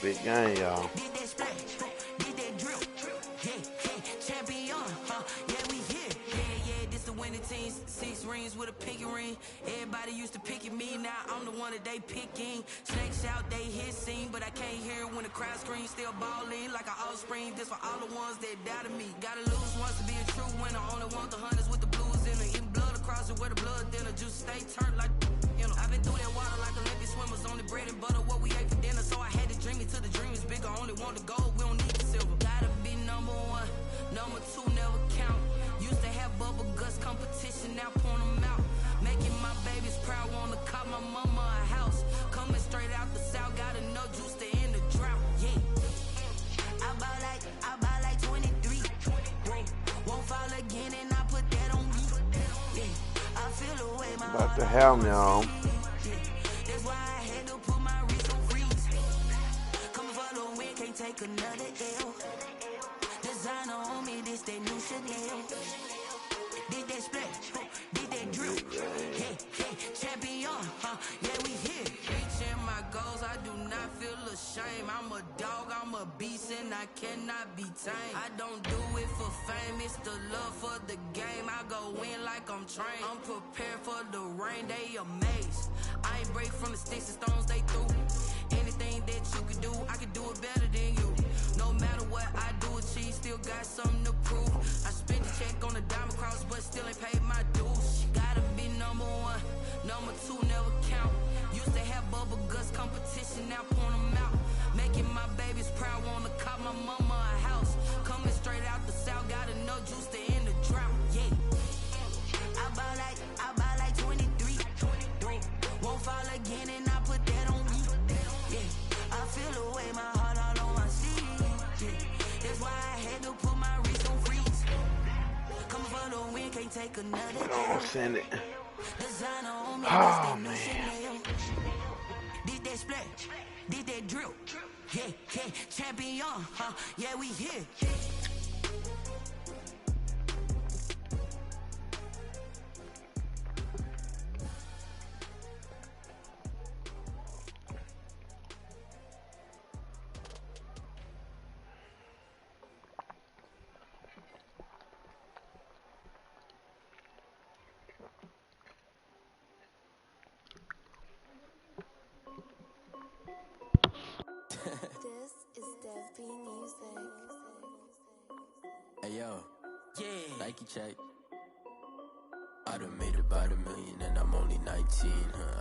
big game, y'all. With a pinky ring, everybody used to pick at me. Now I'm the one that they picking. Snakes out, they hit scene, but I can't hear when the crowd screams. Still balling like an offspring. This for all the ones that doubted me. Gotta lose once to be a true winner. Only want the hunters with the blues in it. Even blood across it where the blood thinner. Just stay turned like you know. I've been through that water like Olympic swimmers. Only bread and butter what we ate for dinner. So I had to dream it till the dream is bigger. Only want the gold, we don't need the silver. Gotta be number one, number two never count. Used to have bubble guts competition, now point them out. Making my babies proud, wanna cop my mama a house. Coming straight out the south, got enough juice to end the drought. Yeah, I buy like 23. Won't fall again, and I put that on me. Yeah, I feel the way my About to have me on. That's why I had to put my wrist on freeze. Coming for the win, can't take another L. Designer on me, this that new Chanel. Did that split, did that drill. Hey, champion, yeah, we here. Reaching my goals, I do not feel ashamed. I'm a dog, I'm a beast, and I cannot be tamed. I don't do it for fame, it's the love for the game. I go in like I'm trained. I'm prepared for the rain, they amazed. I ain't break from the sticks and stones they threw. Anything that you can do, I can do it better than you. No matter what I do, achieve, still got something to prove. I spent the check on the diamond cross, but still ain't paid my dues. Gotta be number one, number two never count. Used to have bubble guts competition, now point them out. Making my babies proud, wanna cop my mama a house. Coming straight out the south, got enough juice to end the drought. Yeah, I buy like 23. Won't fall again, and I put that on me. Yeah, I feel the way my heart all on my sleeve. Yeah, that's why I had to put my wrist on freeze. Coming for the win, can't take another. Don't send it. Designer on me, Oh, man. Did that split, did that drill. Yeah, champion, yeah, we here. This is Dev B Music. Hey yo, Yeah, Nike check. I done made about $1 million and I'm only 19.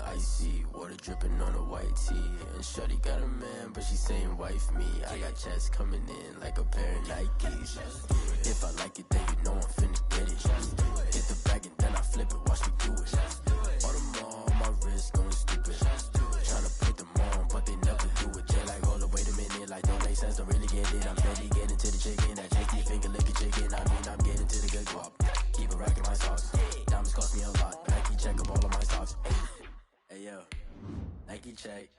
Icy water dripping on a white tee. And shorty got a man, but she saying wife me. I got checks coming in like a pair of Nikes. If I like it, then you know I'm finna get it. Hit the bag and then I flip it, watch me do it. All them on my wrist going stupid. Tryna put them on, but they never do it. Jay like, hold up, wait a minute, like don't make sense, don't really get it. I'm steady getting to the chicken, that chicky finger licking chicken. I mean, I'm getting to the good guap. Keep it racking my socks. Diamonds cost me a lot. Nike check up all of my stocks. Hey yo, Nike check.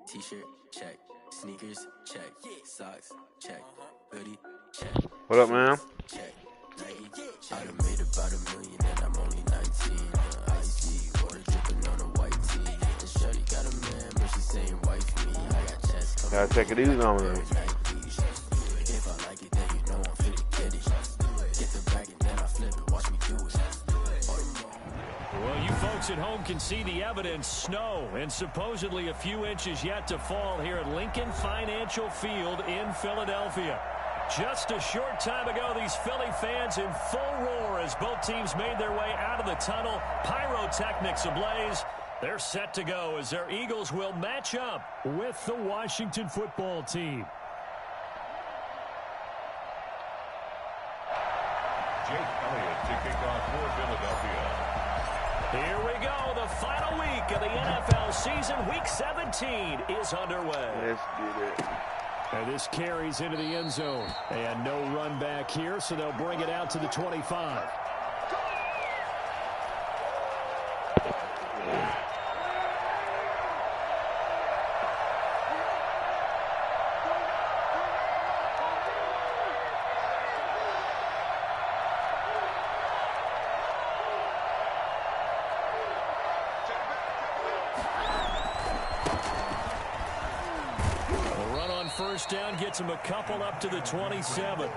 T-shirt check. Sneakers check. Socks check. Hoodie check. What up, man? Check. Nike. I done made about $1 million and I'm only 19. Icy water dripping on a white tee. And shorty got a man, but she saying wife me. I got chest coming. Gotta take it easy on me. If I like it, then you know I'm finna get it. Get the bag and then I flip it. Watch me do it. Well, you folks at home can see the evidence. Snow and supposedly a few inches yet to fall here at Lincoln Financial Field in Philadelphia. Just a short time ago, these Philly fans in full roar as both teams made their way out of the tunnel. Pyrotechnics ablaze. They're set to go as their Eagles will match up with the Washington football team. Jake Elliott to kick off for Philadelphia. Here we go. The final week of the NFL season. Week 17 is underway. Let's get it. And this carries into the end zone. And no run back here, so they'll bring it out to the 25. first down, gets him a couple up to the 27.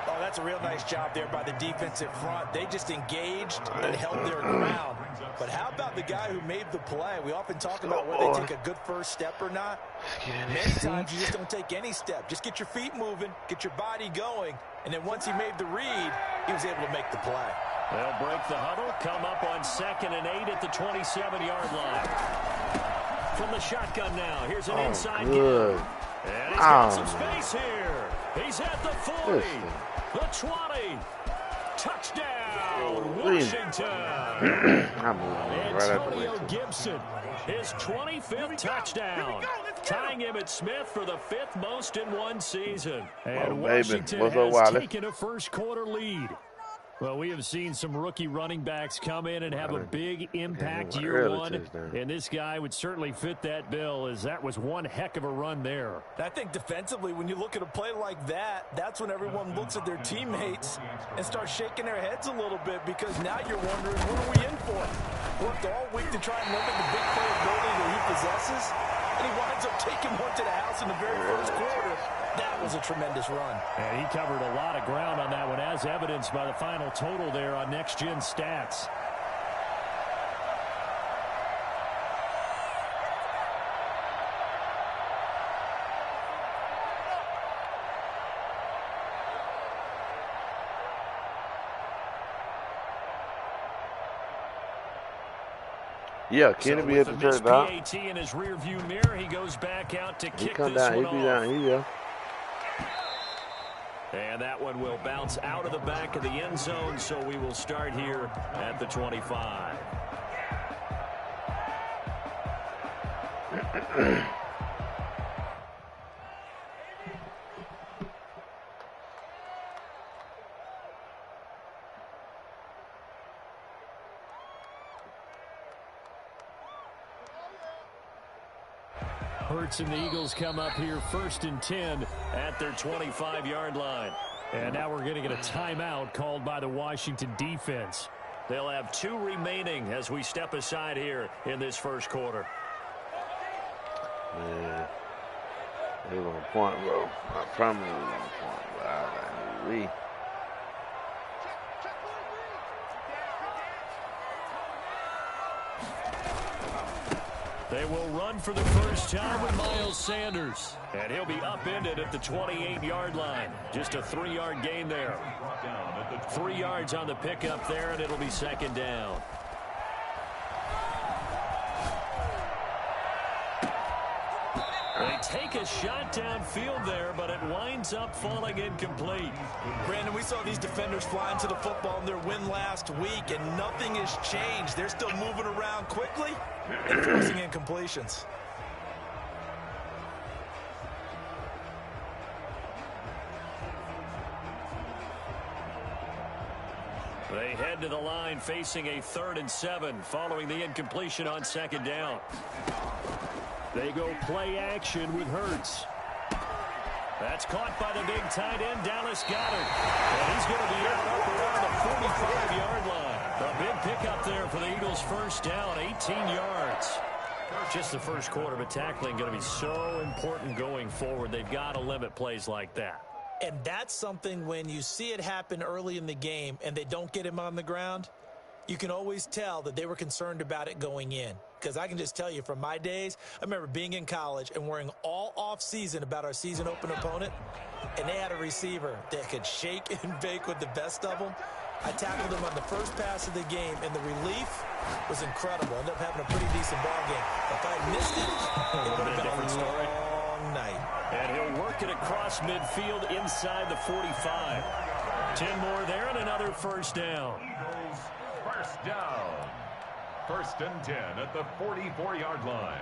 Oh, that's a real nice job there by the defensive front. They just engaged and held their ground. But how about the guy who made the play? We often talk about whether they take a good first step or not. Many times you just don't take any step. Just get your feet moving, get your body going, and then once he made the read, he was able to make the play. They'll break the huddle, come up on 2nd and 8 at the 27-yard line. From the shotgun now, here's an inside good. give. And he's got some space here. He's at the 40, the 20. Touchdown, Washington. Antonio Gibson, his 25th touchdown, tying him at Smith for the 5th most in one season. And Washington has taken a first-quarter lead. Well, we have seen some rookie running backs come in and have a big impact year one, and this guy would certainly fit that bill, as that was one heck of a run there. I think defensively, when you look at a play like that, that's when everyone looks at their teammates and starts shaking their heads a little bit, because now you're wondering, what are we in for? Worked all week to try and limit the big playability that he possesses, and he winds up taking one to the house in the very first quarter. That was a tremendous run. And he covered a lot of ground on that one, as evidenced by the final total there on Next Gen stats. Yeah, can it be at the turn down? PAT in his rear view mirror, he goes back out to kick this down, one he be off. down here. And that one will bounce out of the back of the end zone, so we will start here at the 25. Hurts and the Eagles come up here 1st and 10 at their 25-yard line. And now we're going to get a timeout called by the Washington defense. They'll have 2 remaining as we step aside here in this first quarter. Man, they were on point, bro. I promise they were on point. Wow, They will run for the first time with Miles Sanders. And he'll be upended at the 28-yard line. Just a 3-yard gain there. 3 yards on the pickup there, and it'll be 2nd down. They take a shot downfield there, but it winds up falling incomplete. Brandon, we saw these defenders fly into the football in their win last week, and nothing has changed. They're still moving around quickly and forcing incompletions. They head to the line facing a 3rd and 7 following the incompletion on 2nd down. They go play action with Hurts. That's caught by the big tight end, Dallas Goedert. And he's going to be out up around the 45-yard line. A big pickup there for the Eagles' first down, 18 yards. Just the first quarter, but tackling going to be so important going forward. They've got to limit plays like that. And that's something when you see it happen early in the game and they don't get him on the ground, you can always tell that they were concerned about it going in. Because I can just tell you from my days, I remember being in college and worrying all off-season about our season open opponent, and they had a receiver that could shake and bake with the best of them. I tackled him on the first pass of the game, and the relief was incredible. Ended up having a pretty decent ball game. If I missed it, it would have been a long night. And he'll work it across midfield inside the 45. 10 more there and another first down. Eagles first down. 1st and 10 at the 44-yard line.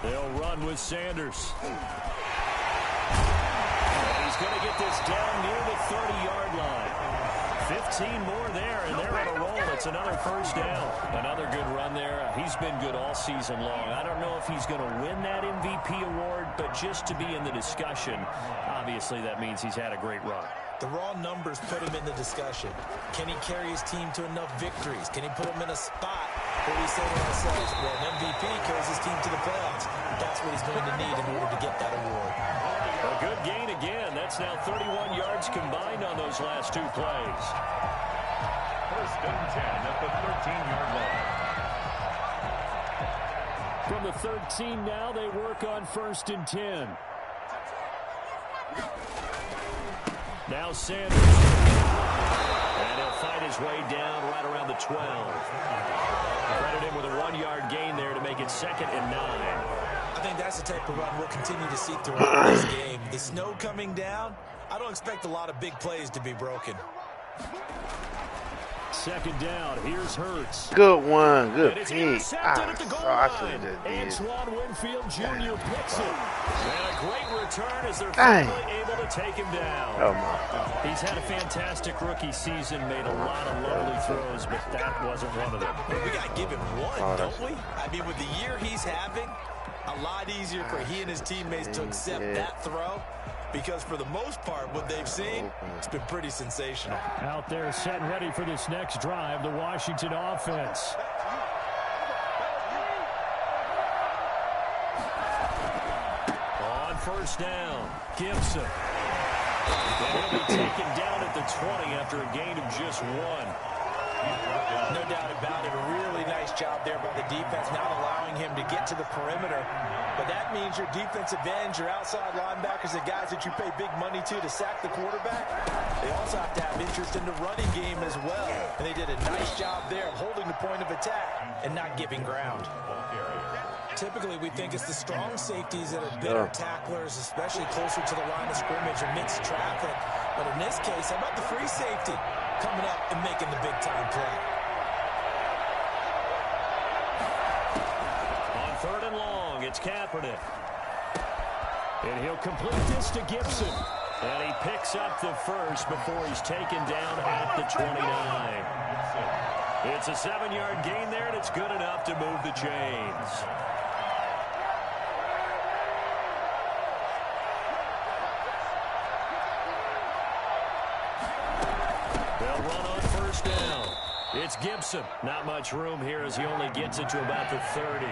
They'll run with Sanders. And he's going to get this down near the 30-yard line. 15 more there, and they're on a roll. It's another first down. Another good run there. He's been good all season long. I don't know if he's going to win that MVP award, but just to be in the discussion, obviously that means he's had a great run. The raw numbers put him in the discussion. Can he carry his team to enough victories? Can he put him in a spot where we say to ourselves, well, an MVP carries his team to the playoffs. That's what he's going to need in order to get that award. A good gain again. That's now 31 yards combined on those last two plays. First and 10 at the 13-yard line. From the 13 now, they work on 1st and 10. Now Sanders. And he'll fight his way down right around the 12. Credit him with a 1-yard gain there to make it 2nd and 9. I think that's the type of run we'll continue to see throughout this game. The snow coming down, I don't expect a lot of big plays to be broken. 2nd down. Here's Hurts. Good one. Good It's pick. intercepted at the goal line. Did. Antoine Winfield Jr. picks it. And a great return as they're finally able to take him down. Oh, my God. He's had a fantastic rookie season, made a lot of lovely throws, but that wasn't one of them. We got to give him one, don't we? I mean, with the year he's having, a lot easier for he and his teammates to accept that throw. Because for the most part, what they've seen, it's been pretty sensational. Out there set and ready for this next drive, the Washington offense. On 1st down, Gibson. And he'll be taken down at the 20 after a gain of just 1. No doubt about it. A really nice job there by the defense, not allowing him to get to the perimeter. But that means your defensive ends, your outside linebackers, the guys that you pay big money to sack the quarterback, they also have to have interest in the running game as well. And they did a nice job there of holding the point of attack and not giving ground. Typically, we think it's the strong safeties that are better tacklers, especially closer to the line of scrimmage amidst traffic. But in this case, how about the free safety coming up and making the big-time play? On 3rd and long, it's Kaepernick. And he'll complete this to Gibson. And he picks up the first before he's taken down at the 29. It's a 7-yard gain there, and it's good enough to move the chains. They'll run on 1st down. It's Gibson. Not much room here as he only gets it to about the 30.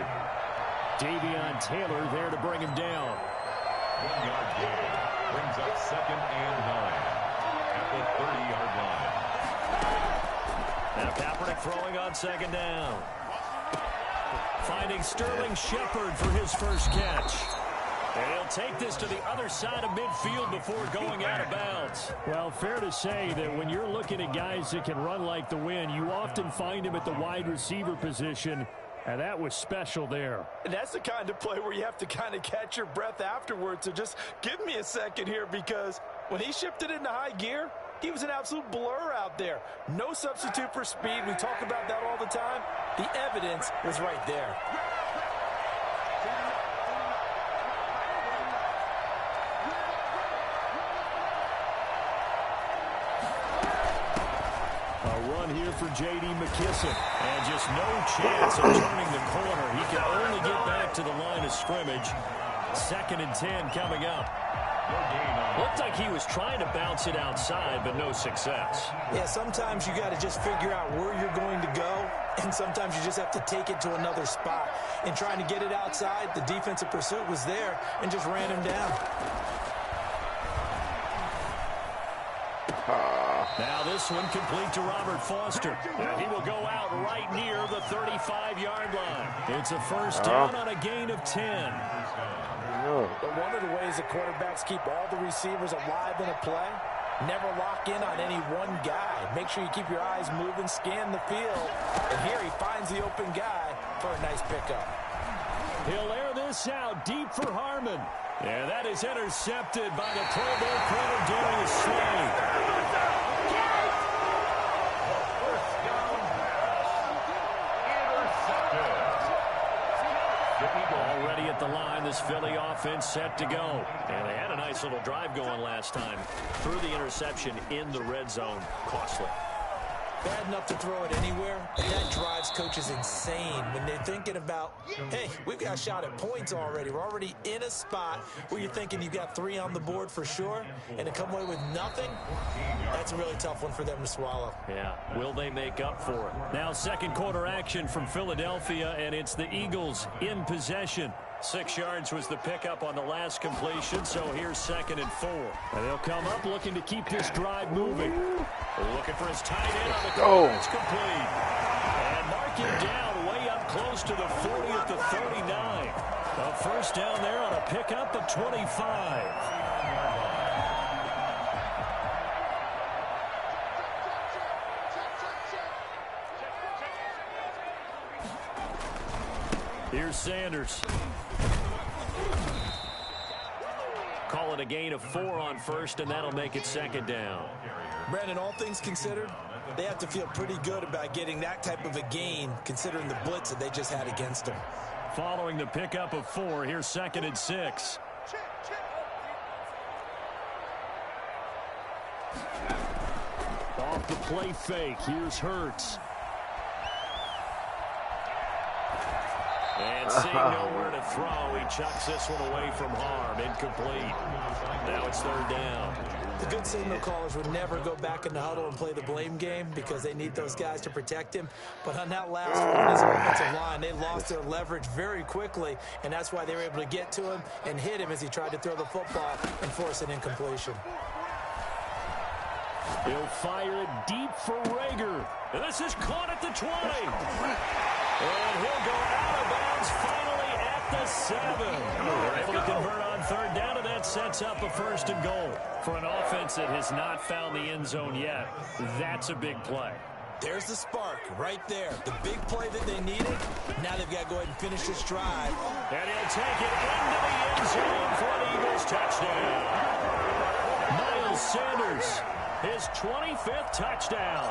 Davion Taylor there to bring him down. 1-yard gain brings up 2nd and 9 at the 30-yard line. Now Kaepernick throwing on 2nd down. Finding Sterling Shepard for his first catch. And he'll take this to the other side of midfield before going out of bounds. Well, fair to say that when you're looking at guys that can run like the wind, you often find him at the wide receiver position, and that was special there. And that's the kind of play where you have to kind of catch your breath afterwards. So just give me a second here, because when he shifted into high gear, he was an absolute blur out there. No substitute for speed. We talk about that all the time. The evidence was right there. Here for J.D. McKissick, and just no chance of turning the corner. He can only get back to the line of scrimmage. 2nd and 10 coming up. Looked like he was trying to bounce it outside, but no success. Yeah, sometimes you got to just figure out where you're going to go, and sometimes you just have to take it to another spot. In trying to get it outside, the defensive pursuit was there and just ran him down. Now this one complete to Robert Foster. And he will go out right near the 35-yard line. It's a 1st down on a gain of 10. But one of the ways the quarterbacks keep all the receivers alive in a play, never lock in on any one guy. Make sure you keep your eyes moving, scan the field. And here he finds the open guy for a nice pickup. He'll air this out deep for Harmon. And that is intercepted by the Pro Bowl corner, Darius Slay. Already at the line, this Philly offense set to go. And they had a nice little drive going last time. Threw the interception in the red zone. Costly. bad enough to throw it anywhere, and that drives coaches insane when they're thinking about, hey, we've got a shot at points already. We're already in a spot where you're thinking you've got 3 on the board for sure, and to come away with nothing, that's a really tough one for them to swallow. Yeah, will they make up for it? Now second quarter action from Philadelphia, and it's the Eagles in possession. 6 yards was the pickup on the last completion, so here's 2nd and 4. And they'll come up looking to keep this drive moving. Looking for his tight end on the corner. It's complete. And mark him down way up close to the 40 at the 39. A first down there on a pickup of 25. Here's Sanders. Call it a gain of 4 on first, and that'll make it 2nd down. Brandon, all things considered, they have to feel pretty good about getting that type of a gain, considering the blitz that they just had against them. Following the pickup of 4, here's 2nd and 6. Off the play fake, here's Hurts. And seeing nowhere to throw, he chucks this one away from harm. Incomplete. Now it's 3rd down. The good signal callers would never go back in the huddle and play the blame game because they need those guys to protect him. But on that last one, his offensive line, they lost their leverage very quickly, and that's why they were able to get to him and hit him as he tried to throw the football and force an incompletion. He'll fire it deep for Rager. And this is caught at the 20. And he'll go out of bounds finally at the 7. They're able to convert on 3rd down, and that sets up a 1st and goal. For an offense that has not found the end zone yet, that's a big play. There's the spark right there. The big play that they needed. Now they've got to go ahead and finish this drive. And he'll take it into the end zone for an Eagles touchdown. Miles Sanders, his 25th touchdown,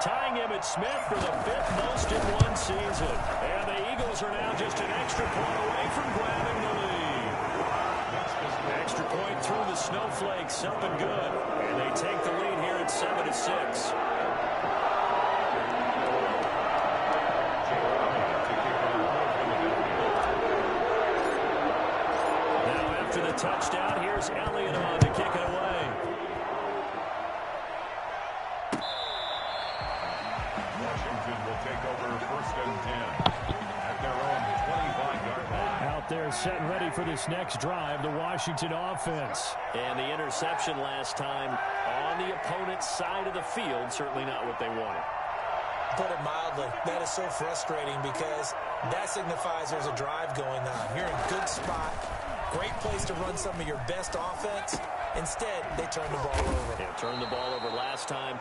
tying Emmitt Smith for the 5th most in one season. And the Eagles are now just an extra point away from grabbing the lead. Extra point through the snowflakes, something good. And they take the lead here at 7-6. Now after the touchdown, here's Elliott on to kick it away. Will take over 1st and 10 at their own 25-yard line. Out there setting ready for this next drive, the Washington offense. And the interception last time on the opponent's side of the field, certainly not what they wanted. Put it mildly, that is so frustrating because that signifies there's a drive going on. You're in a good spot, great place to run some of your best offense. Instead, they turn the ball over. Yeah, turned the ball over last time.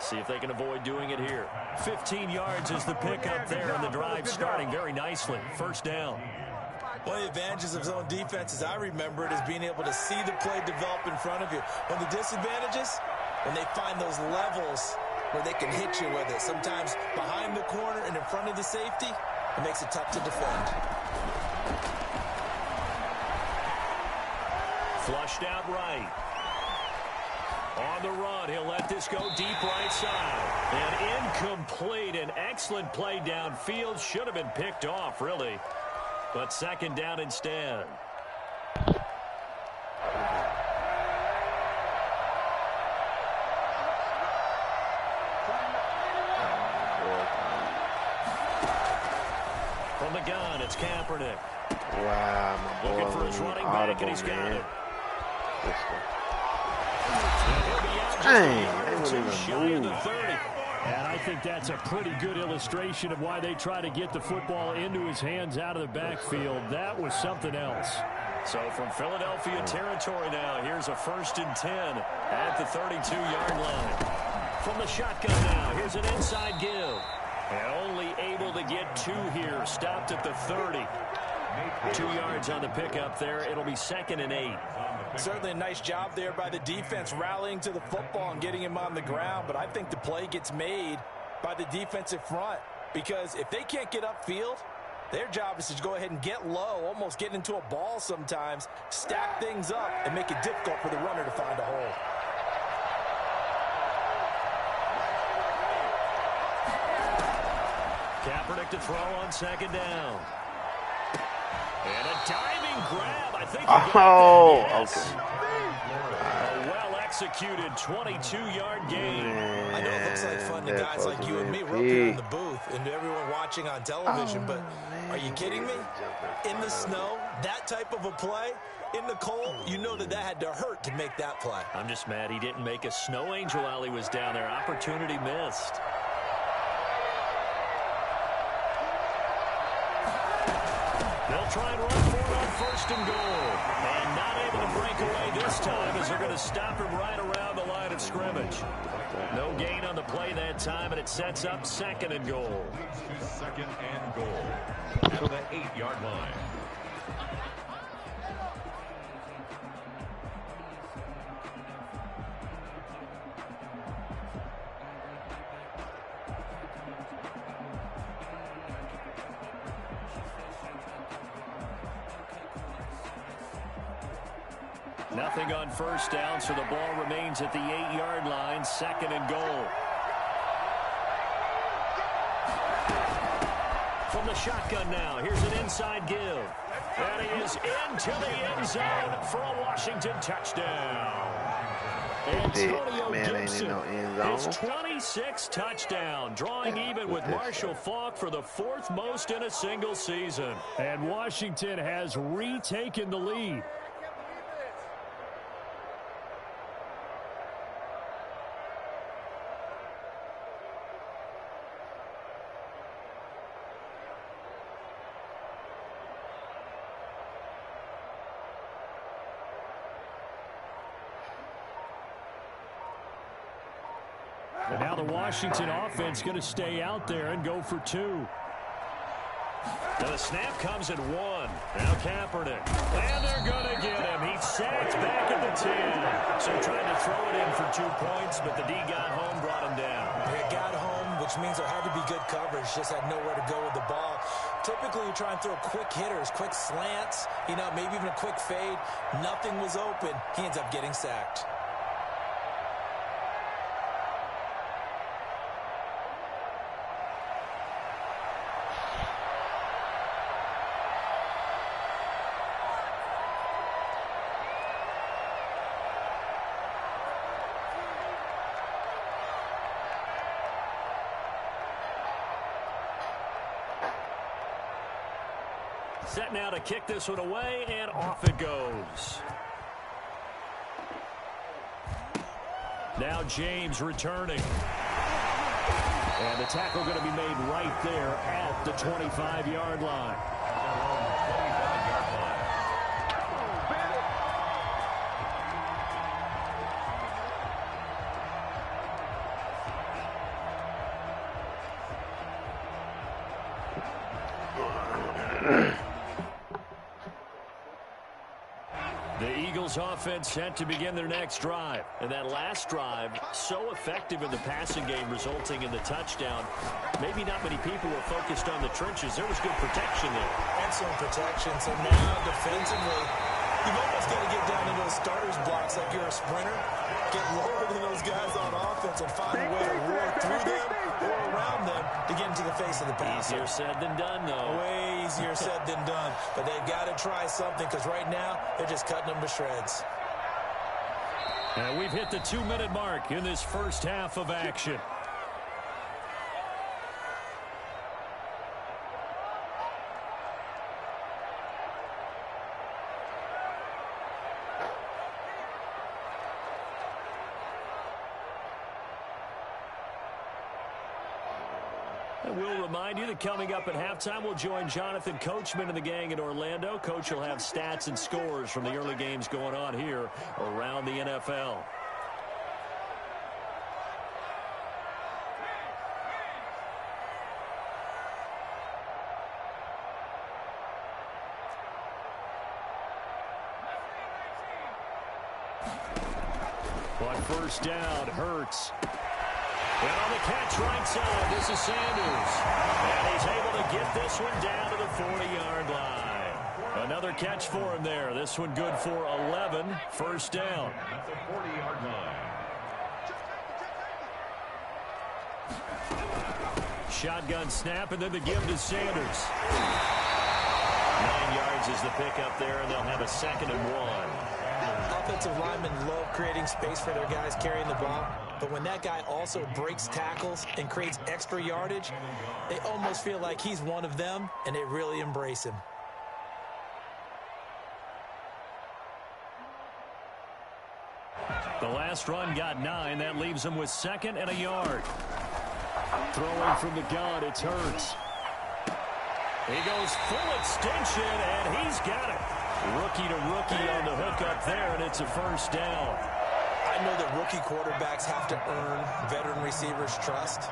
See if they can avoid doing it here. 15 yards is the pickup there, and the drive starting very nicely. 1st down. One of the advantages of zone defense, as I remember it, is being able to see the play develop in front of you. One of the disadvantages, when they find those levels where they can hit you with it. Sometimes behind the corner and in front of the safety, it makes it tough to defend. Flushed out right. On the run, he'll let this go deep right side. And incomplete. An excellent play downfield. Should have been picked off, really. But 2nd down instead. From the gun, it's Kaepernick. Wow, my boy. Looking for his running back, and he's got it. Dang, they wouldn't even move. And I think that's a pretty good illustration of why they try to get the football into his hands out of the backfield. That was something else. So from Philadelphia territory now, here's a 1st and 10 at the 32-yard line. From the shotgun now, here's an inside give. And only able to get 2 here. Stopped at the 30. 2 yards on the pickup there. It'll be 2nd and 8. Certainly a nice job there by the defense rallying to the football and getting him on the ground, but I think the play gets made by the defensive front because if they can't get upfield, their job is to go ahead and get low, almost get into a ball sometimes, stack things up, and make it difficult for the runner to find a hole. Kaepernick to throw on second down. And a diving grab. I think Oh, yes. okay. A well-executed 22-yard gain. I know it looks like fun to guys like you and me. We're up here in the booth and everyone watching on television, but are you kidding me? In the snow, that type of a play, in the cold, you know that had to hurt to make that play. I'm just mad he didn't make a snow angel while he was down there. Opportunity missed. They'll try and run for it on first and goal. And not able to break away this time as they're going to stop him right around the line of scrimmage. No gain on the play that time, and it sets up second and goal. Second and goal at the 8-yard line. Nothing on first down, so the ball remains at the 8-yard line, second and goal. From the shotgun now, here's an inside give. And he is into the end zone for a Washington touchdown. Antonio Gibson, his 26th touchdown, drawing even with Marshall Faulk for the 4th most in a single season. And Washington has retaken the lead. And now the Washington offense going to stay out there and go for 2. Now the snap comes at 1. Now Kaepernick. And they're going to get him. He's sacked back at the 10. So trying to throw it in for 2 points, but the D got home, brought him down. It got home, which means there had to be good coverage. Just had nowhere to go with the ball. Typically, you try and throw quick hitters, quick slants, maybe even a quick fade. Nothing was open. He ends up getting sacked. Set now to kick this one away, and off it goes. Now James returning. And the tackle going to be made right there at the 25-yard line. The Eagles offense set to begin their next drive. And that last drive, so effective in the passing game, resulting in the touchdown. Maybe not many people were focused on the trenches. There was good protection there. Excellent protection. So now, defensively, you've almost got to get down to those starters blocks like you're a sprinter. Get lower than those guys on offense and find a way to roar through them or around them to get into the face of the passer. Easier said than done, though. Way easier said than done. But they've got to try something because right now they're just cutting them to shreds. And we've hit the 2-minute mark in this first half of action. And we'll remind you that coming up at halftime, we'll join Jonathan Coachman and the gang in Orlando. Coach will have stats and scores from the early games going on here around the NFL. On first down, Hurts. And on the catch right side, this is Sanders. And he's able to get this one down to the 40-yard line. Another catch for him there. This one good for 11. First down. At the 40-yard line. shotgun snap, and then the give to Sanders. 9 yards is the pickup there, and they'll have a 2nd and 1. Offensive linemen love creating space for their guys carrying the ball, but when that guy also breaks tackles and creates extra yardage, they almost feel like he's one of them, and they really embrace him. The last run got 9. That leaves them with 2nd and a yard. Throwing from the gun, it's Hurts. He goes full extension, and he's got it. Rookie to rookie on the hook up there, and it's a 1st down. I know that rookie quarterbacks have to earn veteran receivers' trust.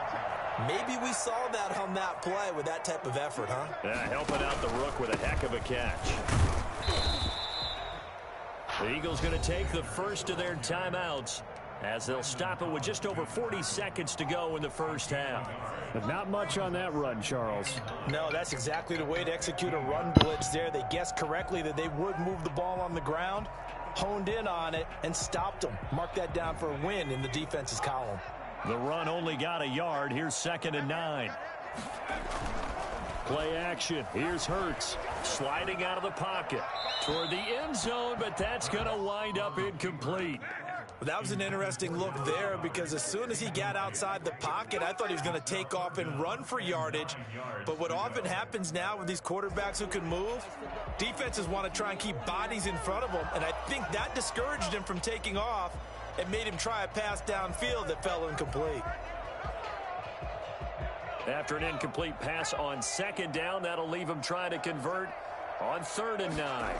Maybe we saw that on that play with that type of effort, huh? Yeah, helping out the rook with a heck of a catch. The Eagles going to take the first of their timeouts as they'll stop it with just over 40 seconds to go in the first half. But not much on that run, Charles. No, that's exactly the way to execute a run blitz there. They guessed correctly that they would move the ball on the ground, honed in on it, and stopped them. Mark that down for a win in the defense's column. The run only got a yard. Here's 2nd and 9. Play action. Here's Hurts sliding out of the pocket toward the end zone, but that's going to wind up incomplete. That was an interesting look there because as soon as he got outside the pocket, I thought he was going to take off and run for yardage. But what often happens now with these quarterbacks who can move, defenses want to try and keep bodies in front of them, and I think that discouraged him from taking off and made him try a pass downfield that fell incomplete. After an incomplete pass on 2nd down, that'll leave him trying to convert on 3rd and 9.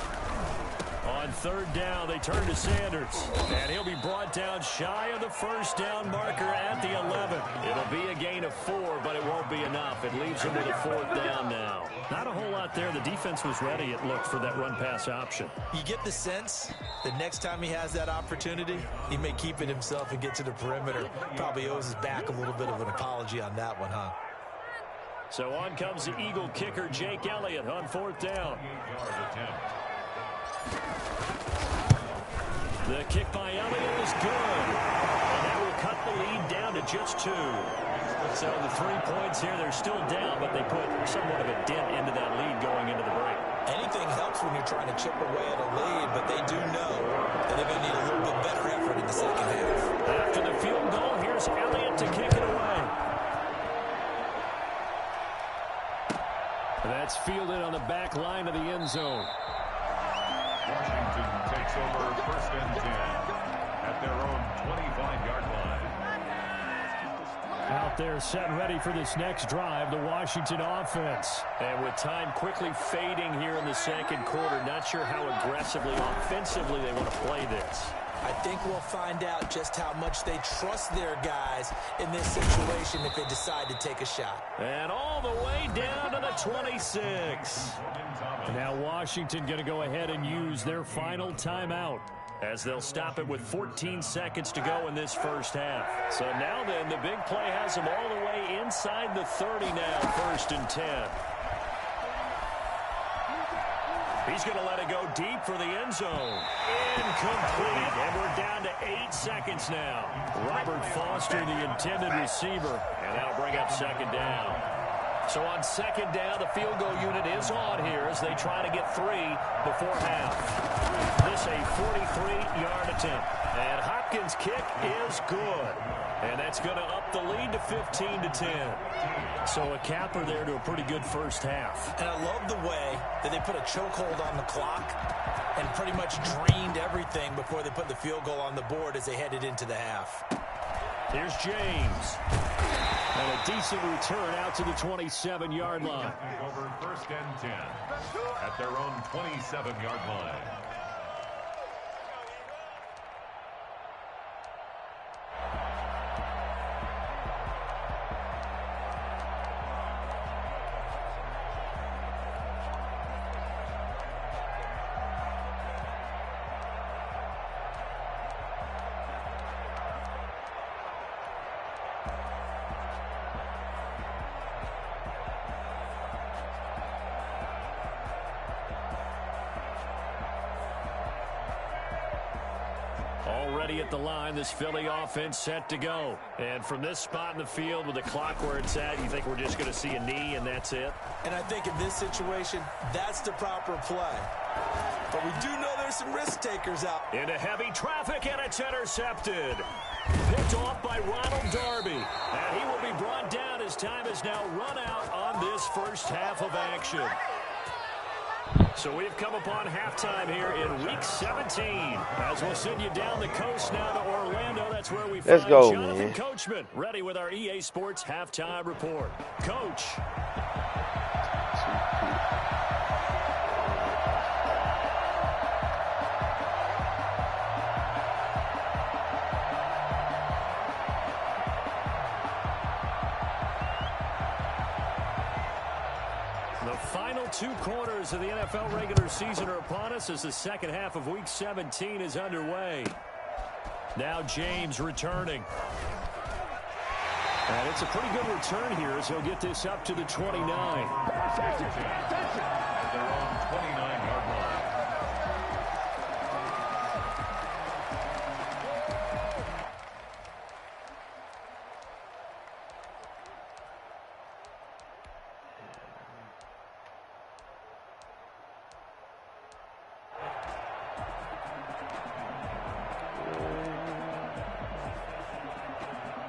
On 3rd down, they turn to Sanders, and he'll be brought down shy of the 1st down marker at the 11. It'll be a gain of 4, but it won't be enough. It leaves him with a 4th down now. Not a whole lot there. The defense was ready, it looked, for that run-pass option. You get the sense that next time he has that opportunity, he may keep it himself and get to the perimeter. Probably owes his back a little bit of an apology on that one, huh? So on comes the Eagle kicker, Jake Elliott, on 4th down. The kick by Elliott is good. And that will cut the lead down to just 2. So the 3 points here, they're still down, but they put somewhat of a dent into that lead going into the break. Anything helps when you're trying to chip away at a lead, but they do know that they're going to need a little bit better effort in the second half. After the field goal, here's Elliott to kick it away. That's fielded on the back line of the end zone. Washington takes over 1st and 10 at their own 25-yard line. Out there set and ready for this next drive, the Washington offense. And with time quickly fading here in the 2nd quarter, not sure how aggressively, offensively they want to play this. I think we'll find out just how much they trust their guys in this situation if they decide to take a shot. And all the way down to the 26. Now Washington going to go ahead and use their final timeout, as they'll stop it with 14 seconds to go in this first half. So now then, the big play has them all the way inside the 30 now, 1st and 10. He's going to let it go deep for the end zone. Incomplete, and we're down to 8 seconds now. Robert Foster, the intended receiver, and that'll bring up 2nd down. So on 2nd down, the field goal unit is on here as they try to get 3 before half. This a 43-yard attempt, and Hopkins' kick is good. And that's going to up the lead to 15-10. So a capper there to a pretty good first half. And I love the way that they put a chokehold on the clock and pretty much drained everything before they put the field goal on the board as they headed into the half. Here's James. And a decent return out to the 27-yard line. Over 1st and 10 at their own 27-yard line. already at the line. This Philly offense set to go. And from this spot in the field with the clock where it's at, you think we're just going to see a knee and that's it? And I think in this situation, that's the proper play. But we do know there's some risk takers out. Into heavy traffic, and it's intercepted. Picked off by Ronald Darby. And he will be brought down as time is now run out on this first half of action. So we've come upon halftime here in Week 17. As we'll send you down the coast now to Orlando. That's where we find Jonathan Coachman ready with our EA Sports Halftime Report. Coach. Two quarters of the NFL regular season are upon us as the second half of Week 17 is underway. Now James returning. And it's a pretty good return here as he'll get this up to the 29. At their own 29-yard line.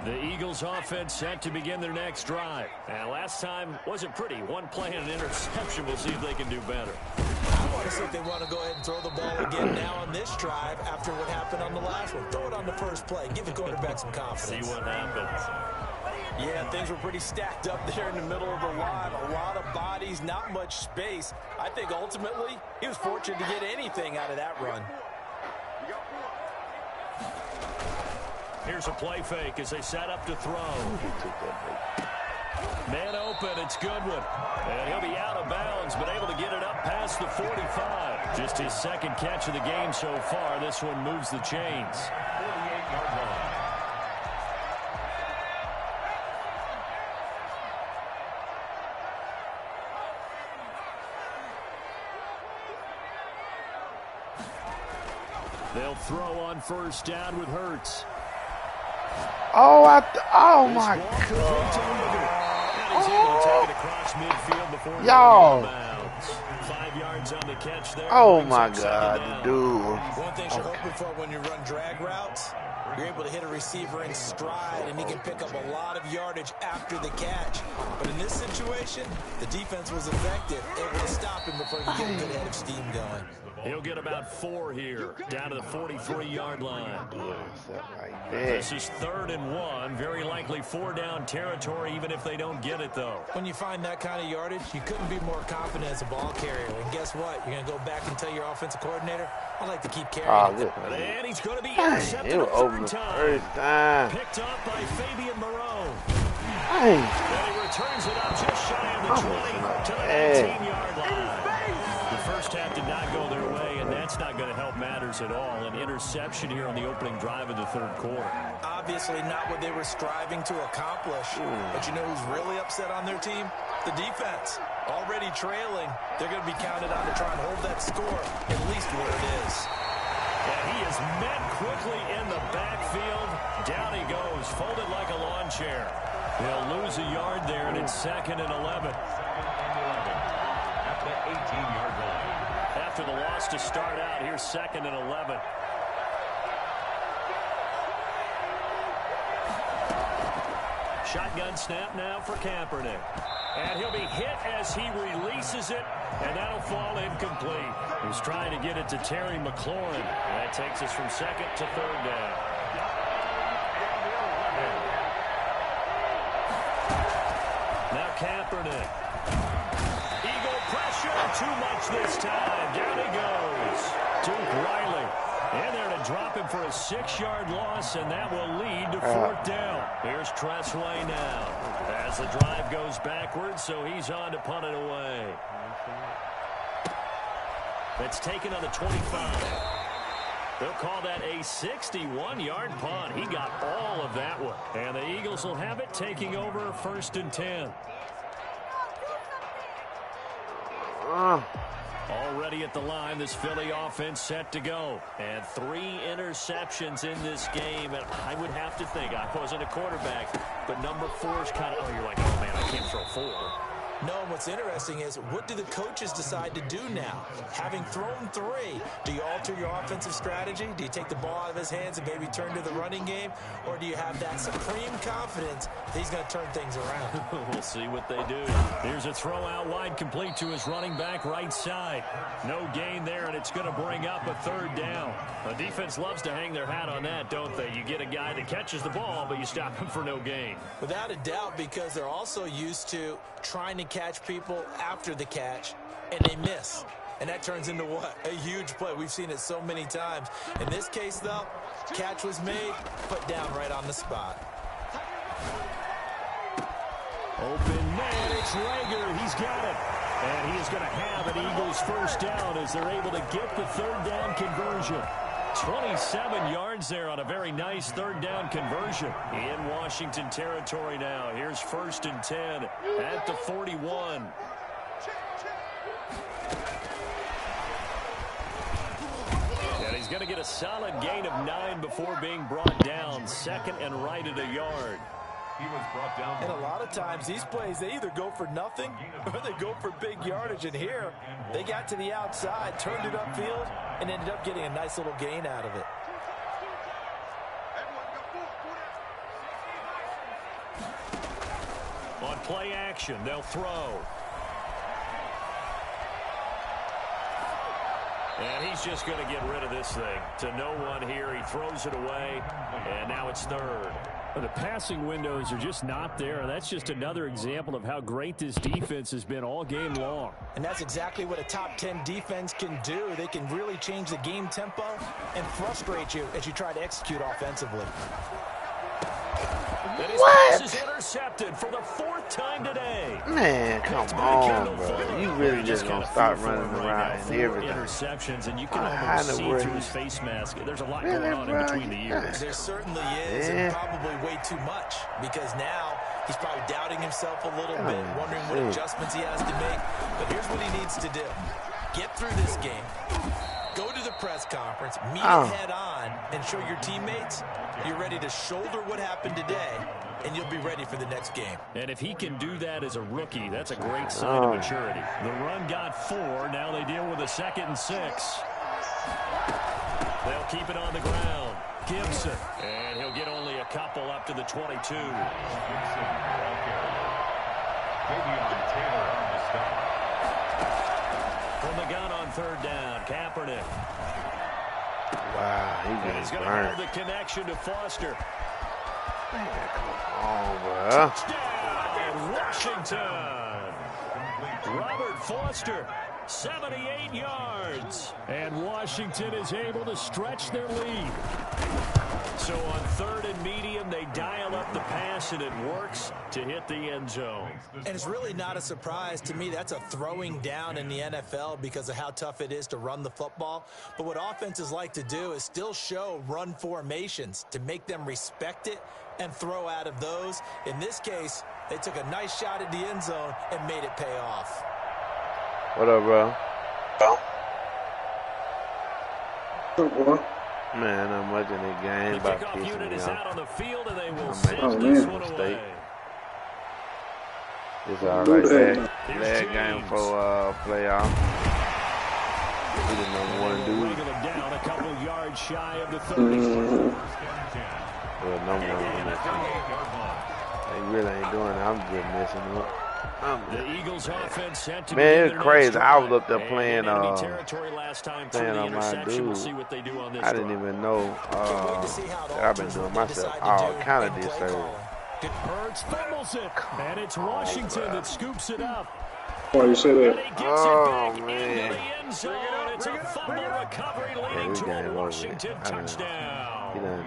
The Eagles offense set to begin their next drive. And last time wasn't pretty. One play and an interception. We'll see if they can do better. I want to see if they want to go ahead and throw the ball again now on this drive after what happened on the last one. Throw it on the first play. Give the quarterback some confidence. See what happens. Yeah, things were pretty stacked up there in the middle of the line. A lot of bodies, not much space. I think ultimately he was fortunate to get anything out of that run. Here's a play fake as they set up to throw. Man open, it's Goodwin. And he'll be out of bounds, but able to get it up past the 45. Just his second catch of the game so far. This one moves the chains. 48-yard line. They'll throw on first down with Hurts. Oh, my God. Y'all. 5 yards on the catch there. Oh, my God, dude. One thing you're hoping for when you run drag routes, you're able to hit a receiver in stride, and he can pick up a lot of yardage after the catch. But in this situation, the defense was effective, able to stop him before he could get a good head of steam going. He'll get about 4 here, down to the 43-yard line. Right this is 3rd and 1, very likely 4-down territory, even if they don't get it, though. When you find that kind of yardage, you couldn't be more confident as a ball carrier. And guess what? You're going to go back and tell your offensive coordinator, I like to keep carrying it. And he's going to be intercepted a third time. Picked up by Fabian Moreau. And he returns it up just shy of the 20 to the 19-yard line. The first half did not go their way, and that's not going to help matters at all. An interception here on the opening drive of the third quarter. Obviously not what they were striving to accomplish. But you know who's really upset on their team? The defense. Already trailing, they're going to be counted on to try and hold that score at least where it is. And he is met quickly in the backfield. Down he goes, folded like a lawn chair. He'll lose a yard there, and it's 2nd and 11. At the 18-yard line. After the loss to start out, here's 2nd and 11. Shotgun snap now for Kaepernick. And he'll be hit as he releases it, and that'll fall incomplete. He's trying to get it to Terry McLaurin. And that takes us from 2nd to 3rd down. Now Kaepernick. Eagle pressure, too much this time. Down he goes. Duke Riley in there to drop him for a 6-yard loss, and that will lead to 4th down. Here's Tressway now as the drive goes backwards, so he's on to punt it away. That's taken on the 25. They'll call that a 61-yard punt. He got all of that one. And the Eagles will have it, taking over 1st and 10. Already at the line, this Philly offense set to go. And 3 interceptions in this game. And I would have to think, I wasn't a quarterback, but number 4 is kind of, oh, you're like, oh, man, I can't throw 4. No, what's interesting is what do the coaches decide to do now? Having thrown 3, do you alter your offensive strategy? Do you take the ball out of his hands and maybe turn to the running game? Or do you have that supreme confidence that he's going to turn things around? We'll see what they do. Here's a throw out wide, complete to his running back right side. No gain there, and it's going to bring up a 3rd down. The defense loves to hang their hat on that, don't they? You get a guy that catches the ball, but you stop him for no gain. Without a doubt, because they're also used to trying to catch people after the catch, and they miss. And that turns into what? A huge play. We've seen it so many times. In this case, though, catch was made, put down right on the spot. Open man, it's Rager. He's got it. And he is going to have an Eagles 1st down as they're able to get the 3rd down conversion. 27 yards there on a very nice 3rd down conversion. In Washington territory now. Here's 1st and 10 at the 41. And he's going to get a solid gain of 9 before being brought down. 2nd and right at a yard. He was brought down. And a lot of times these plays, they either go for nothing or they go for big yardage. And here, they got to the outside, turned it upfield, and ended up getting a nice little gain out of it. On play action, they'll throw. And he's just going to get rid of this thing. To no one here. He throws it away, and now it's 3rd. The passing windows are just not there, and that's just another example of how great this defense has been all game long. And that's exactly what a top 10 defense can do. They can really change the game tempo and frustrate you as you try to execute offensively. And his pass is intercepted for the 4th time today. Man, come on, bro. You really just going to start running around and everything. Interceptions, and you can almost see through his face mask. There's a lot going on in between the ears. There certainly is, and probably way too much, because now he's probably doubting himself a little bit, wondering what adjustments he has to make. But here's what he needs to do. Get through this game. Go to the press conference, meet it head on, and show your teammates you're ready to shoulder what happened today, and you'll be ready for the next game. And if he can do that as a rookie, that's a great sign of maturity. The run got 4. Now they deal with a 2nd and 6. They'll keep it on the ground. Gibson. And he'll get only a couple up to the 22. From the gun on 3rd down, Kaepernick. Wow, he's going to hold the connection to Foster. Man, come on, bro. Touchdown, Washington. Robert Foster, 78 yards. And Washington is able to stretch their lead. So on 3rd and medium, they dial up the pass, and it works to hit the end zone. And it's really not a surprise to me. That's a throwing down in the NFL because of how tough it is to run the football. But what offenses like to do is still show run formations to make them respect it and throw out of those. In this case, they took a nice shot at the end zone and made it pay off. What up, bro? What up, boy? Man, I'm watching the game. The about kickoff unit is out on the field, and they will send this one away. It's all right. Last game for playoff. We the number 1 dude. Down a couple yards shy of the 30. Well, number 1. They really ain't doing it. I'm just messing up. The Eagles offense sent to man, it's crazy. I was up there playing territory last time playing on my dude. We'll see what they do on this I didn't even know that I've been doing myself all kind of disservice. Hurts fumbles it, and it's Washington that scoops it up. Why you say that? Oh, man. It's a fumble recovery leading to a Washington touchdown. He done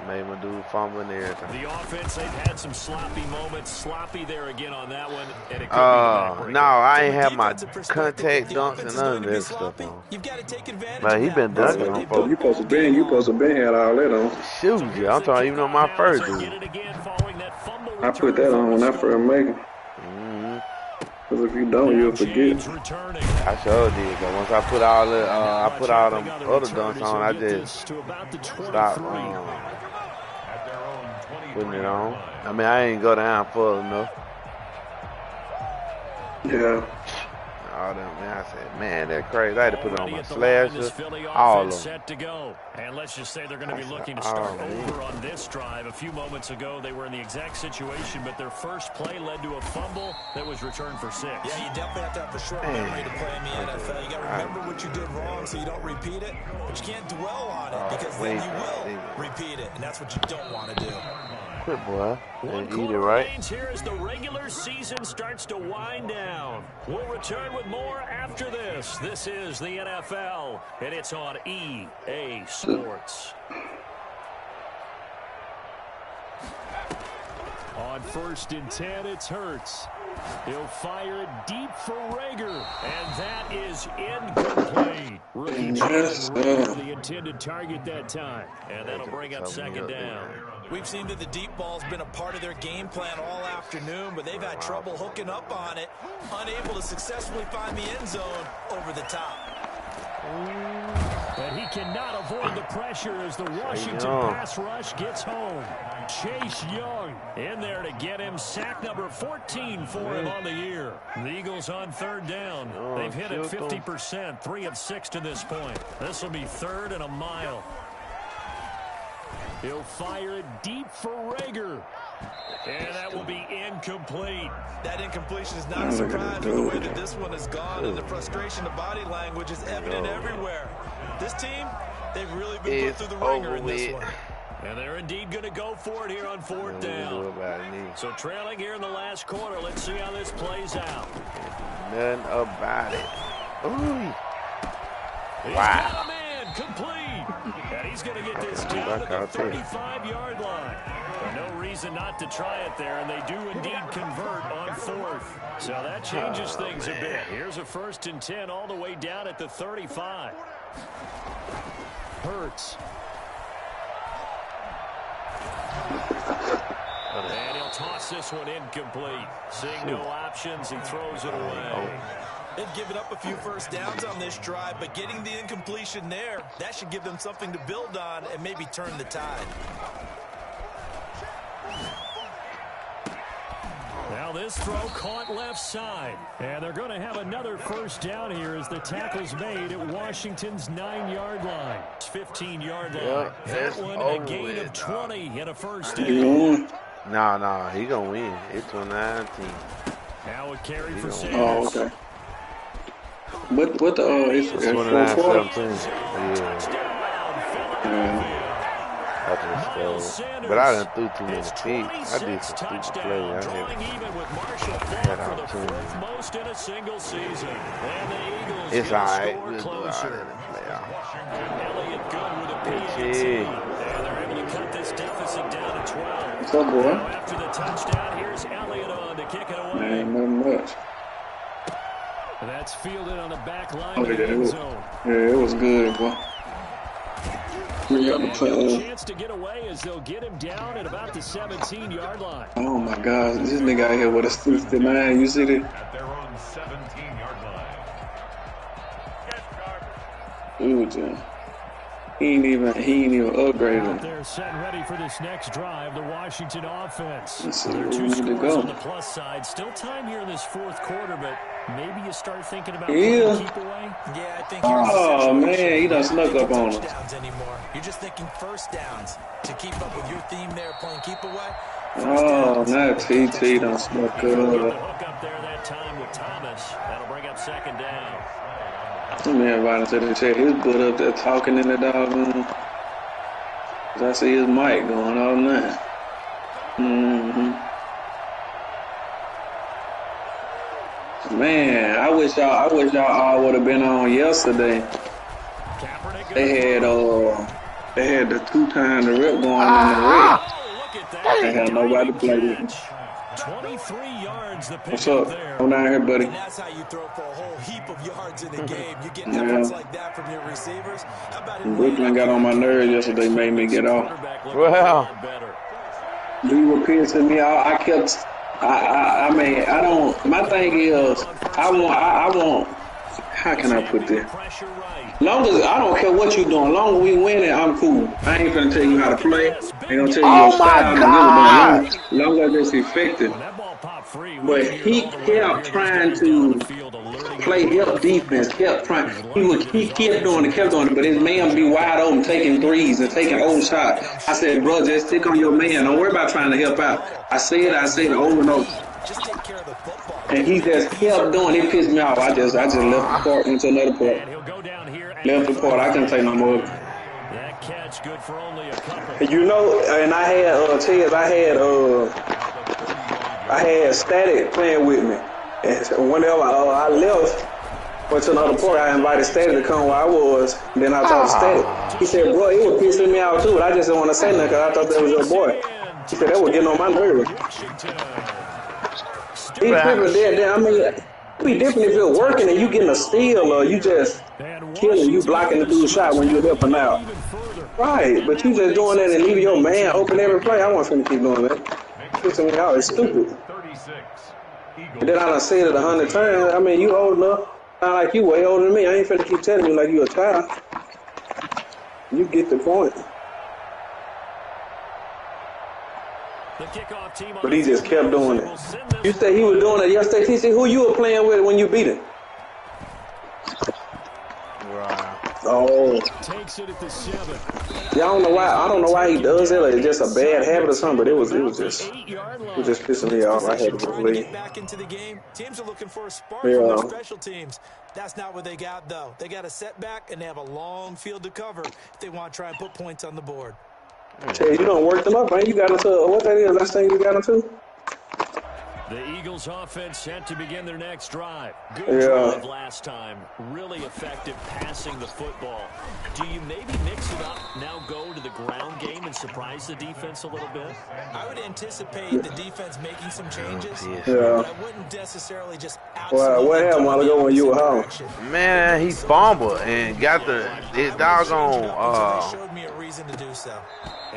made my dude fumble and everything. The offense, they've had some sloppy moments. Sloppy there again on that one. And it could be no, I ain't have my contact dunks and none of that stuff on. You've got to take advantage but he been dunking on folks. You supposed to be had all that on. Shoot, I'm talking even on my first dude. I put that on when I first make it. Because if you don't, you'll forget. I sure did. But once I put all the them other dunks on, I just stopped putting it on. I mean, I ain't go down full enough. Yeah. All them, man, I said, man, they're crazy. I had to put it on my slasher, all of them. Set to go. And let's just say they're going to be looking to start over on this drive. A few moments ago, they were in the exact situation, but their first play led to a fumble that was returned for 6. Yeah, you definitely have to have a short memory to play in the NFL. You got to remember what you did wrong so you don't repeat it, but you can't dwell on it because then you will repeat it, and that's what you don't want to do. Quit, boy. One Eat it right. Here as the regular season starts to wind down. We'll return with more after this. This is the NFL, and it's on EA Sports. On 1st and 10, it's Hurts. He'll fire it deep for Rager, and that is incomplete. Rookie Rager, the intended target that time. And that'll bring up 2nd down. We've seen that the deep ball's been a part of their game plan all afternoon, but they've had trouble hooking up on it, unable to successfully find the end zone over the top. But he cannot avoid the pressure as the Washington pass rush gets home. Chase Young in there to get him sack number 14 for him on the year. The Eagles on 3rd down. They've hit it 50%, 3 of 6 to this point. This will be 3rd and a mile. He'll fire it deep for Rager. And that will be incomplete. That incompletion is not a surprise with the way that this one has gone, and the frustration of body language is evident everywhere. This team, they've really been put through the ringer in this one. And they're indeed going to go for it here on 4th down. So trailing here in the last quarter. Let's see how this plays out. Nothing about it. Ooh. He's got a man complete. And he's going to get this down to the 35-yard line. No reason not to try it there, and they do indeed convert on 4th. So that changes things a bit. Here's a 1st and 10 all the way down at the 35. Hurts. And he'll toss this one incomplete. Seeing no options, he throws it away. They've given up a few first downs on this drive, but getting the incompletion there, that should give them something to build on and maybe turn the tide. Now this throw caught left side. And they're going to have another 1st down here as the tackle's made at Washington's 9-yard line. 15-yard line. That one a gain of 20 and a 1st down. Nah, he going to win. It's 19. Now a carry for Sanders. Oh, okay. What the it's 29-17. Yeah. But I done threw too many feet. I did some stupid plays. I had opportunity. It's alright. We'll do alright in the playoff. Elliott good with a PAT. And they're able to cut this deficit down to 12. What's up, boy? After the touchdown, here's Elliott on to kick it away. Man, nothing much. That's fielded on the back line. Oh, yeah, it was good, boy. Chance to get away as they'll get him down at about the 17-yard line. Oh my God, this nigga out here with a 69. You see that? At their own 17-yard line. Ooh, John. He ain't even upgraded. They're set ready for this next drive, the Washington offense. They're 2 scores on the plus side. Still time here in this 4th quarter, but maybe you start thinking about keep away. Yeah, I think. Oh man, he done snuck up on us. Anymore. You're just thinking 1st downs to keep up with your theme there, playing keep away. Oh, now TT done snuck up. The hook up there that time with Thomas. That'll bring up 2nd down. Man, Biden said they check his butt up there talking in the dog room. I see his mic going all night. Man, I wish y'all all would have been on yesterday. They had the 2-time the rip going on the red. They had nobody to play with. 23 yards the What's up? I'm down here, buddy. And that's how you throw for a whole heap of yards in the game. You get efforts like that from your receivers. How about it? Brooklyn got on my nerves yesterday, made me get off. Well, He was pissing me off. I mean, I don't. My thing is, I want. How can I put this? Long as I don't care what you're doing, long as we winning, I'm cool. I ain't gonna tell you how to play. I ain't gonna tell you your Oh my style, God! long as it's effective. But he kept trying to play help defense, kept trying. He kept doing it, but his man be wide open, taking threes and taking old shots. I said, bro, just stick on your man. Don't worry about trying to help out. I said it over and over. Just take care of the football. And he just kept doing it. Pissed me off. I just left the court into another part. Left the court. I couldn't take no more. That catch good for only a couple. And you know, and I had Tez, I had Static playing with me. And so whenever I left, went to another part, I invited Static to come where I was. Then I talked to Static. He said, bro, it was pissing me off too, but I just didn't want to say nothing because I thought that was your boy. He said, that was getting on my nerves. He's different then. I mean, it'd be different if you're working and you getting a steal or you just killing, you blocking the dude's shot when you're helping out. Right, but you just doing that and leaving your man open every play. I wasn't finna keep doing that. Pissing me out. It's stupid. And then I done said it 100 times. I mean, you old enough. Not like you way older than me. I ain't finna keep telling you like you a child. You get the point. But he just kept doing it. You said he was doing it yesterday. TC, who you were playing with when you beat him? Oh. Yeah, I don't know why. I don't know why he does it. Like, it's just a bad habit or something. But it was just pissing me off. I had to leave. Back into the game. Teams are looking for a spark from their special teams. That's not what they got though. They got a setback and they have a long field to cover if they want to try and put points on the board. Hey, you don't work them up, man. You got into what that is? Last thing you got into? The Eagles offense set to begin their next drive. Good drive last time. Really effective passing the football. Do you maybe mix it up, now go to the ground game and surprise the defense a little bit? I would anticipate the defense making some changes, but I wouldn't necessarily just absolutely. What happened while ago when you were home? Man, he fumbled and got his doggone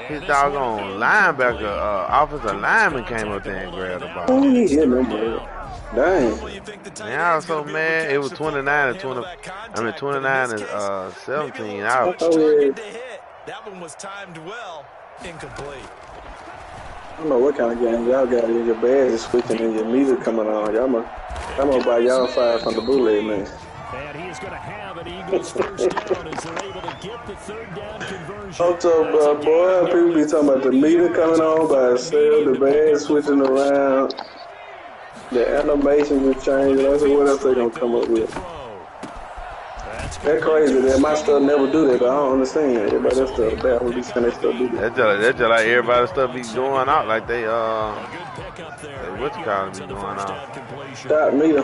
his doggone linebacker, offensive lineman came up there and grabbed the ball. Oh, he hit him, bro. Dang. Man, I was so mad. It was 29 and 17 out. That one was timed well, incomplete. I don't know what kind of game y'all got in your badge is switching and your meter coming on. Y'all must buy y'all fire from the bootleg, man. And he is going to have an Eagles first down as they're able to get the third down conversion. I'm talking about, boy, people be talking about the meter coming on by itself, the badge switching around, the animations are changing. I said, what else they going to come up with? That's crazy. That my stuff never do that. I don't understand. Everybody else stuff, that would be saying they still do that. That's just like everybody stuff be going out like they what you call it be going out. Stop meter.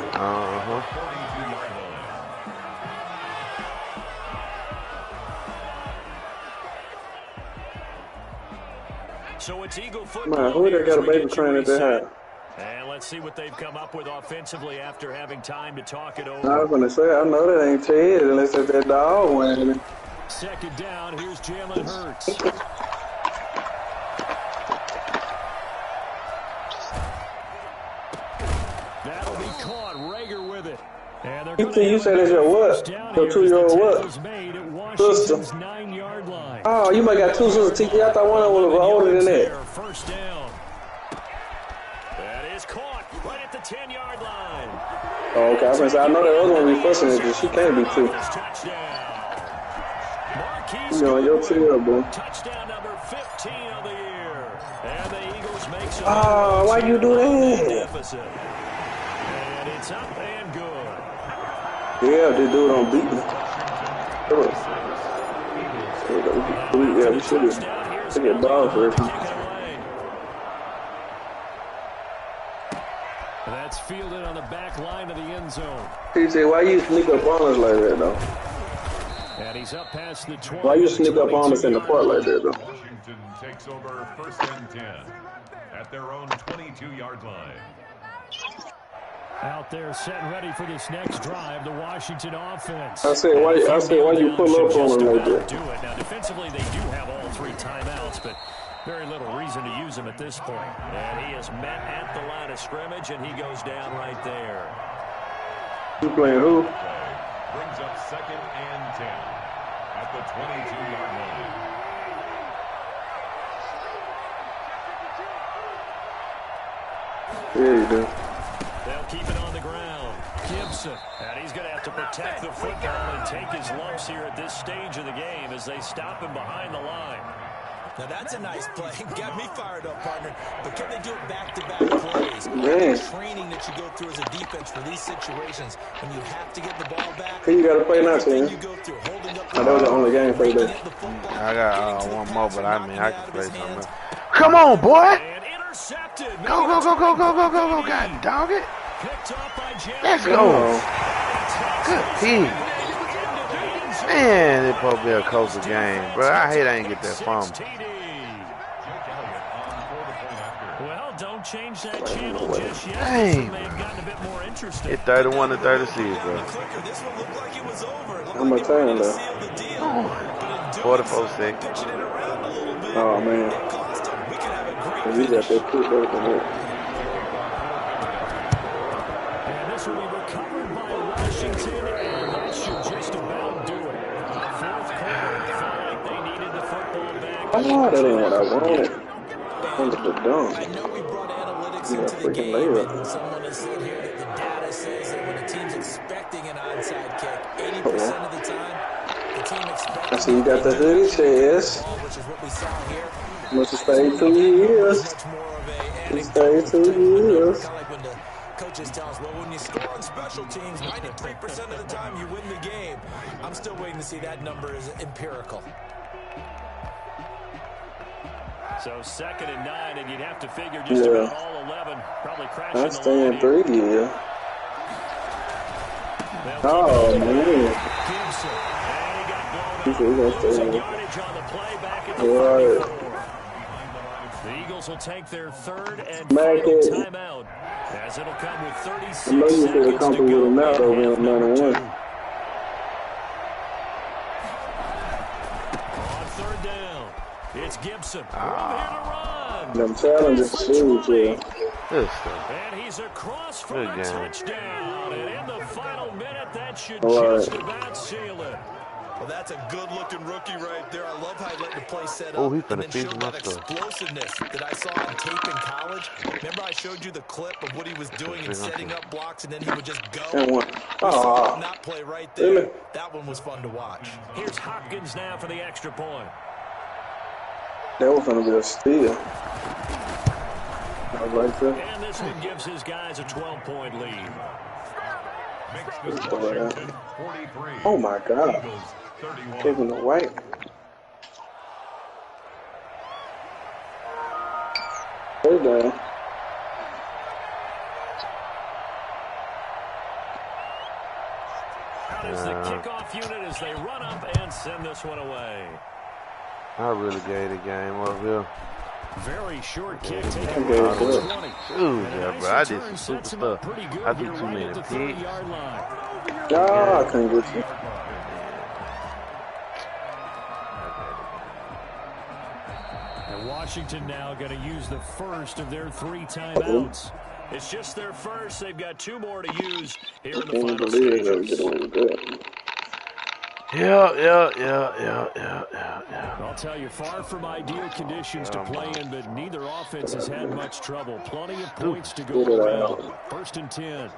So it's Eagle football. Man, who they got a baby crying at their house? And let's see what they've come up with offensively after having time to talk it over. I was going to say, I know that ain't Ted unless it's that dog winning. Second down, here's Jalen Hurts. That'll be caught. Rager with it. And you said it's your what? Your 2-year-old what? Sister. 9-yard line. Oh, you might got two sisters. TT, I thought one of them was older than that. First down. That is caught right at the 10-yard line. Oh, okay. I know that other one be fussing at you. She can't be too. You know, your tail, boy. Touchdown number 15 of the year. And the Eagles make some. Oh, why you do that? And it's up and good. Yeah, this dude don't beat me. Yeah, we should get balls for it. That's fielded on the back line of the end zone. TJ, why you sneak up on us like that, though? And he's up past the 20. Why you sneak up on us in the park like that, though? Washington takes over 1st and 10 at their own 22-yard line. Out there set and ready for this next drive, the Washington offense. I said, why you pull up on them like that? Do it. Now, defensively, they do have all 3 timeouts, but Very little reason to use him at this point. And he is met at the line of scrimmage, and he goes down right there. You playing who? Brings up 2nd and 10 at the 22-yard line. Yeah, you do. They'll keep it on the ground. Gibson. And he's going to have to protect the football and take his lumps here at this stage of the game as they stop him behind the line. Now that's a nice play. Got me fired up, partner. But can they do it back-to-back plays? Man. The training that you go through as a defense for these situations when you have to get the ball back. Who you got to play now, Sam? You go through holding up. That was the only game for today. I got one more, but I mean I can play something else. Come on, boy! Go, go, go, go, go, go, go, go! God dog it! Let's go! Good team. Man, it's supposed to be a closer game, bro. I hate I ain't get that fumble. Well, don't change that channel just yet. Dang. May have gotten a bit more interesting. It's 31 to 36, bro. How much time left? 44-6. Oh, man. You got that kick over there. And this will be recovered by Washington, and that should just about do it. Fourth quarter, felt like they needed the football back. Oh, that ain't what I wanted. I wanted the dunk. I know we brought analytics Yeah, into the freaking game, layup. and someone has said here that the data says that when a team's expecting an onside kick, 80% of the time, the team expects. I see you got the hoodie chest. Which is what we saw here. Must have stayed 2 years. He stayed 2 years. Kind of like when the coaches tell us, well, when you score on special teams, 93% of the time you win the game. I'm still waiting to see that number is empirical. So 2nd and 9, and you'd have to figure just about all 11 probably crashing I the stay in line 3 years. Oh, man. Gibson. And he got He said he gonna stay losing in. yardage on the play back at the Right. 34. The Eagles will take their 3rd and Smack final it. timeout, as it'll come with 36 I know you feel seconds to comfortable with go him now, in though, half man, number 2. 91. On 3rd down, it's Gibson. Room here to run. Them challenges, huge, yeah. Good stuff. And he's across for Good a game. touchdown. And in the final minute, that should All right. just about seal it. Well, that's a good-looking rookie right there. I love how he let the play set up. Oh, he and finna then feed showed my that stuff. explosiveness that I saw on tape in college. Remember I showed you the clip of what he was doing and setting up blocks, and then he would just go? And one. We saw Oh, him not play right there. Really? That one was fun to watch. Here's Hopkins now for the extra point. that was gonna be a steal. I like that. And this one gives his guys a 12-point lead. Makes the Washington 43. Oh my God. Eagles 31. Kevin the White. Hey, down. Out is the kickoff unit as they run up and send this one away. I really gave the game up here. Very short kick taken Okay, out good. of 20. Dude, And a yeah, nice bro. I did return some sets super him up stuff. pretty good I threw here too right many at the picks. 30-yard line. Ah, I couldn't get you. And Washington now going to use the first of their 3 timeouts. It's just their first. They've got 2 more to use here in the Can't final believe that we stages. get away with that. Yeah. I'll tell you, far from ideal conditions to play in, but neither offense has had much trouble. Plenty of points to go around. 1st and 10.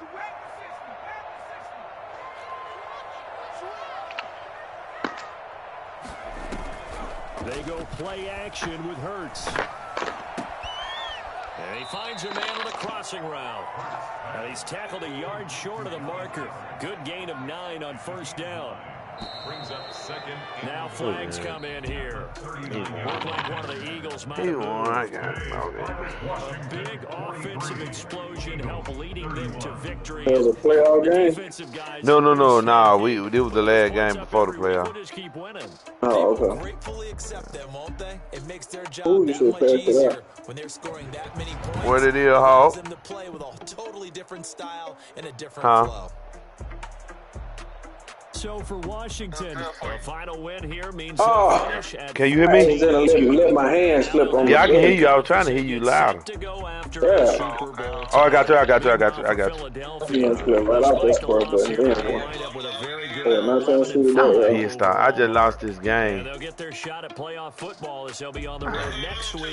They go play action with Hurts. And he finds a man on the crossing route. And he's tackled a yard short of the marker. Good gain of 9 on 1st down. Brings up 2nd. Now flags come in here. Look like one of the Eagles might He have won. I got it. Okay. a big offensive explosion help leading them to victory. That was a playoff game? Defensive guys No. Nah, this was the last game before the playoff. just keep winning. Oh, They will okay. gratefully accept them, won't they? It makes their job Ooh, you that should've much passed it easier out. when they're scoring that many points. What it is, Allows Hawk? them to play with a totally different style and a different Huh? flow. So for Washington, the final win here means finish at can you hear me? I let my hands slip on I can hear you. I was trying to hear you louder. Yeah. Oh, I got you. Hands slip right off this part, but I'm pissed off. I just lost this game. They'll get their shot at playoff football as they'll be on the road next week.